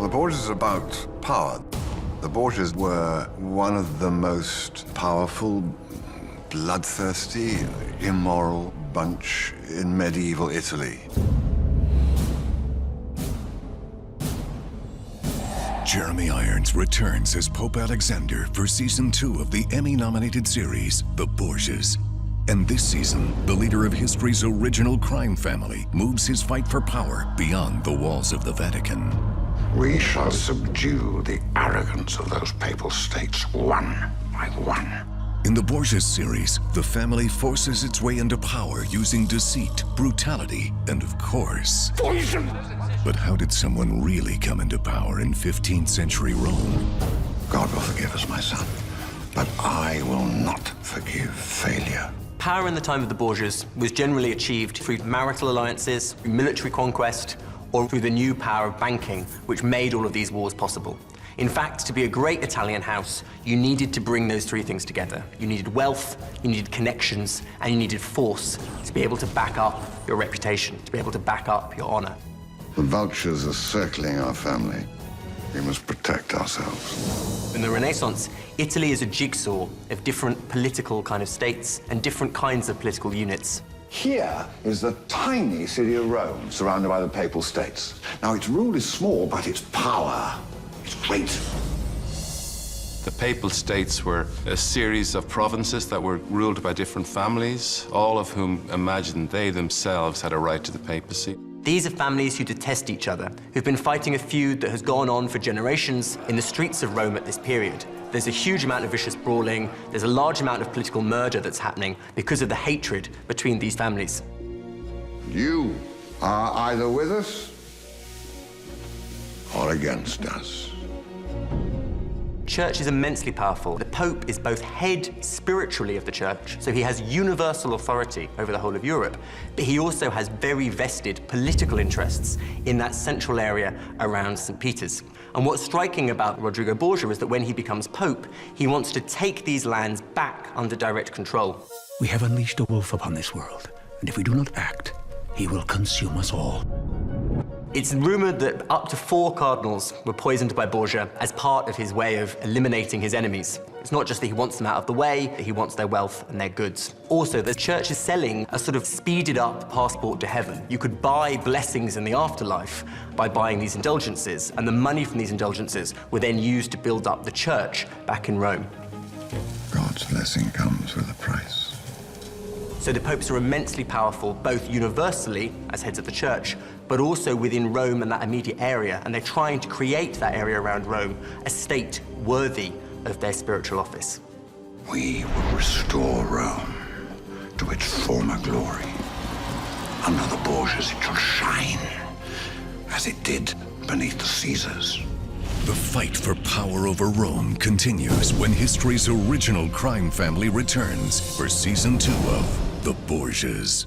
The Borgias is about power. The Borgias were one of the most powerful, bloodthirsty, immoral bunch in medieval Italy. Jeremy Irons returns as Pope Alexander for season 2 of the Emmy-nominated series, The Borgias. And this season, the leader of history's original crime family moves his fight for power beyond the walls of the Vatican. We shall subdue the arrogance of those papal states one by one. In the Borgias series, the family forces its way into power using deceit, brutality, and of course, Poison! But how did someone really come into power in 15th century Rome? God will forgive us, my son, but I will not forgive failure. Power in the time of the Borgias was generally achieved through marital alliances, through military conquest, or through the new power of banking, which made all of these wars possible. In fact, to be a great Italian house, you needed to bring those three things together. You needed wealth, you needed connections, and you needed force to be able to back up your reputation, to be able to back up your honor. The vultures are circling our family. We must protect ourselves. In the Renaissance, Italy is a jigsaw of different political kind of states and different kinds of political units. Here is the tiny city of Rome, surrounded by the papal states. Now, its rule is small, but its power is great. The papal states were a series of provinces that were ruled by different families, all of whom imagined they themselves had a right to the papacy. These are families who detest each other, who've been fighting a feud that has gone on for generations in the streets of Rome at this period. There's a huge amount of vicious brawling, there's a large amount of political murder that's happening because of the hatred between these families. You are either with us or against us. Church is immensely powerful. The Pope is both head spiritually of the Church, so he has universal authority over the whole of Europe, but he also has very vested political interests in that central area around St. Peter's. And what's striking about Rodrigo Borgia is that when he becomes Pope, he wants to take these lands back under direct control. We have unleashed a wolf upon this world, and if we do not act, he will consume us all. It's rumored that up to 4 cardinals were poisoned by Borgia as part of his way of eliminating his enemies. It's not just that he wants them out of the way, that he wants their wealth and their goods. Also, the church is selling a sort of speeded up passport to heaven. You could buy blessings in the afterlife by buying these indulgences, and the money from these indulgences were then used to build up the church back in Rome. God's blessing comes with a price. So the popes are immensely powerful, both universally as heads of the church, but also within Rome and that immediate area. And they're trying to create that area around Rome, a state worthy of their spiritual office. We will restore Rome to its former glory. Under the Borgias, it shall shine, as it did beneath the Caesars. The fight for power over Rome continues when history's original crime family returns for season 2 of The Borgias.